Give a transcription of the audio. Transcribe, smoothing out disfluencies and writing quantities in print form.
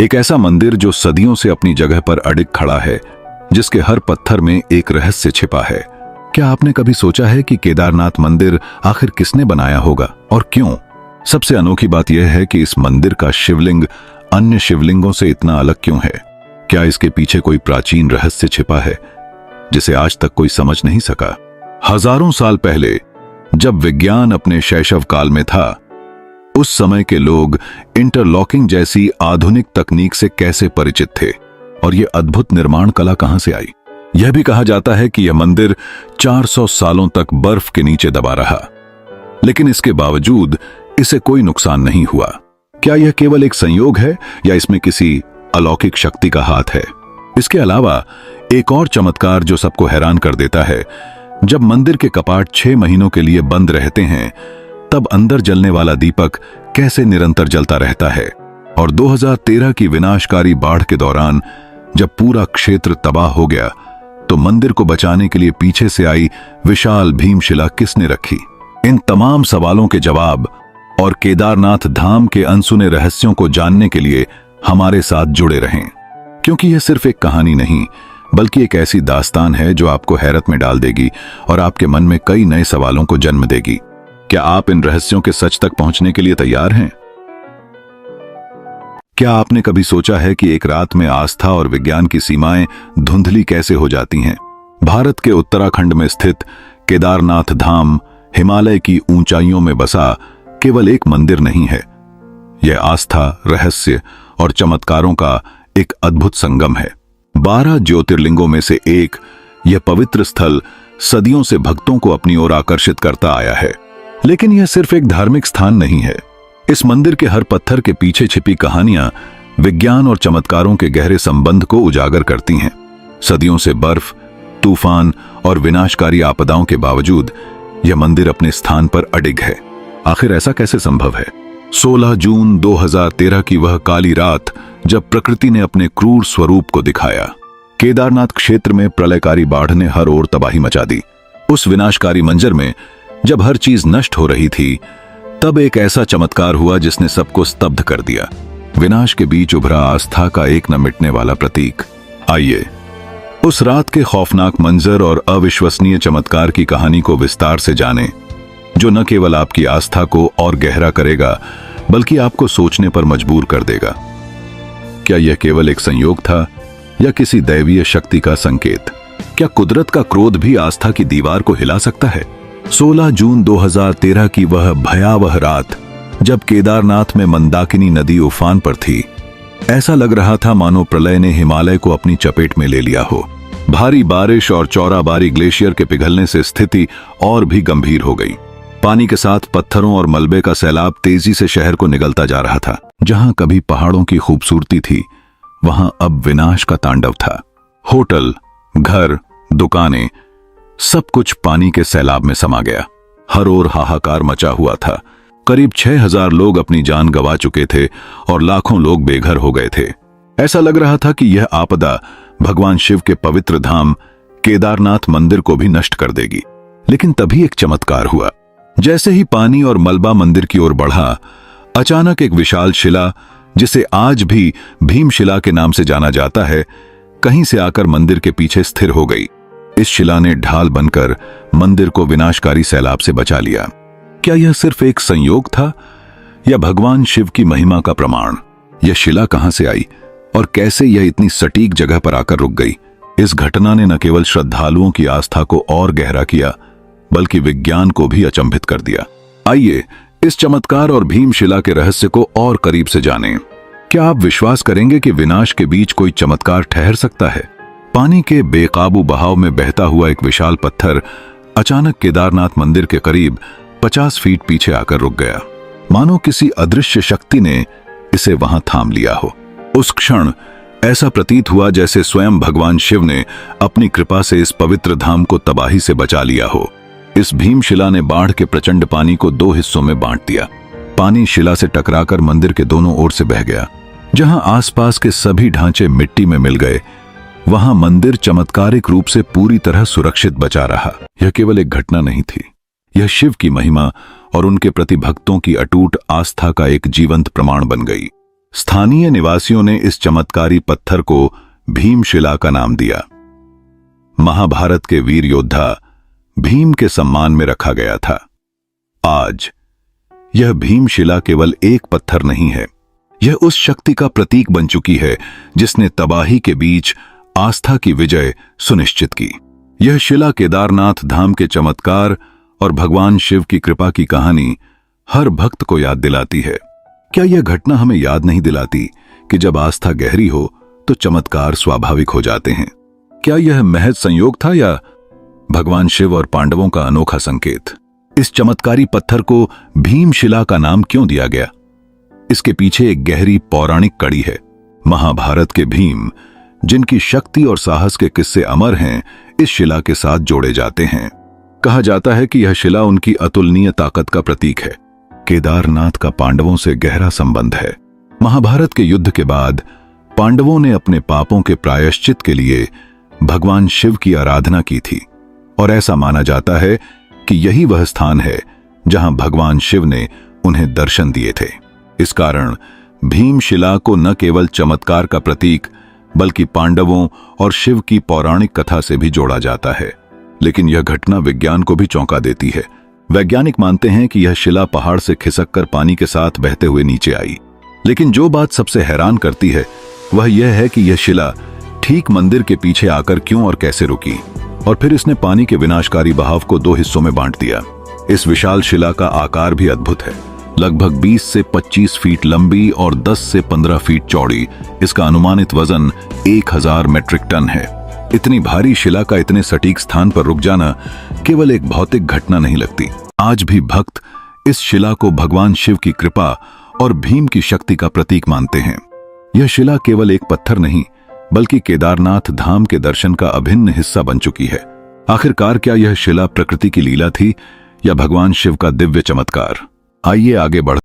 एक ऐसा मंदिर जो सदियों से अपनी जगह पर अडिग खड़ा है, जिसके हर पत्थर में एक रहस्य छिपा है। क्या आपने कभी सोचा है कि केदारनाथ मंदिर आखिर किसने बनाया होगा और क्यों? सबसे अनोखी बात यह है कि इस मंदिर का शिवलिंग अन्य शिवलिंगों से इतना अलग क्यों है? क्या इसके पीछे कोई प्राचीन रहस्य छिपा है जिसे आज तक कोई समझ नहीं सका? हजारों साल पहले जब विज्ञान अपने शैशव काल में था, उस समय के लोग इंटरलॉकिंग जैसी आधुनिक तकनीक से कैसे परिचित थे और यह अद्भुत निर्माण कला कहां से आई? यह भी कहा जाता है कि यह मंदिर 400 सालों तक बर्फ के नीचे दबा रहा, लेकिन इसके बावजूद इसे कोई नुकसान नहीं हुआ। क्या यह केवल एक संयोग है या इसमें किसी अलौकिक शक्ति का हाथ है? इसके अलावा एक और चमत्कार जो सबको हैरान कर देता है, जब मंदिर के कपाट 6 महीनों के लिए बंद रहते हैं, तब अंदर जलने वाला दीपक कैसे निरंतर जलता रहता है। और 2013 की विनाशकारी बाढ़ के दौरान जब पूरा क्षेत्र तबाह हो गया, तो मंदिर को बचाने के लिए पीछे से आई विशाल भीमशिला किसने रखी? इन तमाम सवालों के जवाब और केदारनाथ धाम के अनसुने रहस्यों को जानने के लिए हमारे साथ जुड़े रहें, क्योंकि यह सिर्फ एक कहानी नहीं, बल्कि एक ऐसी दास्तान है जो आपको हैरत में डाल देगी और आपके मन में कई नए सवालों को जन्म देगी। क्या आप इन रहस्यों के सच तक पहुंचने के लिए तैयार हैं? क्या आपने कभी सोचा है कि एक रात में आस्था और विज्ञान की सीमाएं धुंधली कैसे हो जाती हैं? भारत के उत्तराखंड में स्थित केदारनाथ धाम हिमालय की ऊंचाइयों में बसा केवल एक मंदिर नहीं है। यह आस्था, रहस्य और चमत्कारों का एक अद्भुत संगम है। 12 ज्योतिर्लिंगों में से एक यह पवित्र स्थल सदियों से भक्तों को अपनी ओर आकर्षित करता आया है। लेकिन यह सिर्फ एक धार्मिक स्थान नहीं है। इस मंदिर के हर पत्थर के पीछे छिपी कहानियां विज्ञान और चमत्कारों के गहरे संबंध को उजागर करती हैं। सदियों से बर्फ, तूफान और विनाशकारी आपदाओं के बावजूद यह मंदिर अपने स्थान पर अडिग है। आखिर ऐसा कैसे संभव है? 16 जून 2013 की वह काली रात जब प्रकृति ने अपने क्रूर स्वरूप को दिखाया। केदारनाथ क्षेत्र में प्रलयकारी बाढ़ ने हर ओर तबाही मचा दी। उस विनाशकारी मंजर में जब हर चीज नष्ट हो रही थी, तब एक ऐसा चमत्कार हुआ जिसने सबको स्तब्ध कर दिया। विनाश के बीच उभरा आस्था का एक न मिटने वाला प्रतीक। आइए उस रात के खौफनाक मंजर और अविश्वसनीय चमत्कार की कहानी को विस्तार से जानें, जो न केवल आपकी आस्था को और गहरा करेगा, बल्कि आपको सोचने पर मजबूर कर देगा। क्या यह केवल एक संयोग था या किसी दैवीय शक्ति का संकेत? क्या कुदरत का क्रोध भी आस्था की दीवार को हिला सकता है? 16 जून 2013 की वह भयावह रात जब केदारनाथ में मंदाकिनी नदी उफान पर थी, ऐसा लग रहा था मानो प्रलय ने हिमालय को अपनी चपेट में ले लिया हो। भारी बारिश और चौराबारी ग्लेशियर के पिघलने से स्थिति और भी गंभीर हो गई। पानी के साथ पत्थरों और मलबे का सैलाब तेजी से शहर को निगलता जा रहा था। जहां कभी पहाड़ों की खूबसूरती थी, वहां अब विनाश का तांडव था। होटल, घर, दुकानें, सब कुछ पानी के सैलाब में समा गया। हर ओर हाहाकार मचा हुआ था। करीब 6000 लोग अपनी जान गंवा चुके थे और लाखों लोग बेघर हो गए थे। ऐसा लग रहा था कि यह आपदा भगवान शिव के पवित्र धाम केदारनाथ मंदिर को भी नष्ट कर देगी। लेकिन तभी एक चमत्कार हुआ। जैसे ही पानी और मलबा मंदिर की ओर बढ़ा, अचानक एक विशाल शिला, जिसे आज भी भीमशिला के नाम से जाना जाता है, कहीं से आकर मंदिर के पीछे स्थिर हो गई। इस शिला ने ढाल बनकर मंदिर को विनाशकारी सैलाब से बचा लिया। क्या यह सिर्फ एक संयोग था या भगवान शिव की महिमा का प्रमाण? यह शिला कहां से आई और कैसे यह इतनी सटीक जगह पर आकर रुक गई? इस घटना ने न केवल श्रद्धालुओं की आस्था को और गहरा किया, बल्कि विज्ञान को भी अचंभित कर दिया। आइए इस चमत्कार और भीमशिला के रहस्य को और करीब से जानें। क्या आप विश्वास करेंगे कि विनाश के बीच कोई चमत्कार ठहर सकता है? पानी के बेकाबू बहाव में बहता हुआ एक विशाल पत्थर अचानक केदारनाथ मंदिर के करीब 50 फीट पीछे आकर रुक गया, मानो किसी अदृश्य शक्ति ने इसे वहां थाम लिया हो। उस क्षण ऐसा प्रतीत हुआ जैसे स्वयं भगवान शिव ने अपनी कृपा से इस पवित्र धाम को तबाही से बचा लिया हो। इस भीमशिला ने बाढ़ के प्रचंड पानी को 2 हिस्सों में बांट दिया। पानी शिला से टकराकर मंदिर के दोनों ओर से बह गया। जहां आसपास के सभी ढांचे मिट्टी में मिल गए, वहां मंदिर चमत्कारिक रूप से पूरी तरह सुरक्षित बचा रहा। यह केवल एक घटना नहीं थी, यह शिव की महिमा और उनके प्रति भक्तों की अटूट आस्था का एक जीवंत प्रमाण बन गई। स्थानीय निवासियों ने इस चमत्कारी पत्थर को भीमशिला का नाम दिया। महाभारत के वीर योद्धा भीम के सम्मान में रखा गया था। आज यह भीमशिला केवल एक पत्थर नहीं है, यह उस शक्ति का प्रतीक बन चुकी है जिसने तबाही के बीच आस्था की विजय सुनिश्चित की। यह शिला केदारनाथ धाम के चमत्कार और भगवान शिव की कृपा की कहानी हर भक्त को याद दिलाती है। क्या यह घटना हमें याद नहीं दिलाती कि जब आस्था गहरी हो तो चमत्कार स्वाभाविक हो जाते हैं? क्या यह महज संयोग था या भगवान शिव और पांडवों का अनोखा संकेत? इस चमत्कारी पत्थर को भीमशिला का नाम क्यों दिया गया? इसके पीछे एक गहरी पौराणिक कड़ी है। महाभारत के भीम, जिनकी शक्ति और साहस के किस्से अमर हैं, इस शिला के साथ जोड़े जाते हैं। कहा जाता है कि यह शिला उनकी अतुलनीय ताकत का प्रतीक है। केदारनाथ का पांडवों से गहरा संबंध है। महाभारत के युद्ध के बाद पांडवों ने अपने पापों के प्रायश्चित के लिए भगवान शिव की आराधना की थी और ऐसा माना जाता है कि यही वह स्थान है जहां भगवान शिव ने उन्हें दर्शन दिए थे। इस कारण भीमशिला को न केवल चमत्कार का प्रतीक बल्कि पांडवों और शिव की पौराणिक कथा से भी जोड़ा जाता है। लेकिन यह घटना विज्ञान को भी चौंका देती है। वैज्ञानिक मानते हैं कि यह शिला पहाड़ से खिसककर पानी के साथ बहते हुए नीचे आई। लेकिन जो बात सबसे हैरान करती है वह यह है कि यह शिला ठीक मंदिर के पीछे आकर क्यों और कैसे रुकी, और फिर इसने पानी के विनाशकारी बहाव को दो हिस्सों में बांट दिया। इस विशाल शिला का आकार भी अद्भुत है। लगभग 20 से 25 फीट लंबी और 10 से 15 फीट चौड़ी। इसका अनुमानित वजन 1000 मीट्रिक टन है। इतनी भारी शिला का इतने सटीक स्थान पर रुक जाना केवल एक भौतिक घटना नहीं लगती। आज भी भक्त इस शिला को भगवान शिव की कृपा और भीम की शक्ति का प्रतीक मानते हैं। यह शिला केवल एक पत्थर नहीं बल्कि केदारनाथ धाम के दर्शन का अभिन्न हिस्सा बन चुकी है। आखिरकार क्या यह शिला प्रकृति की लीला थी या भगवान शिव का दिव्य चमत्कार? आइए आगे बढ़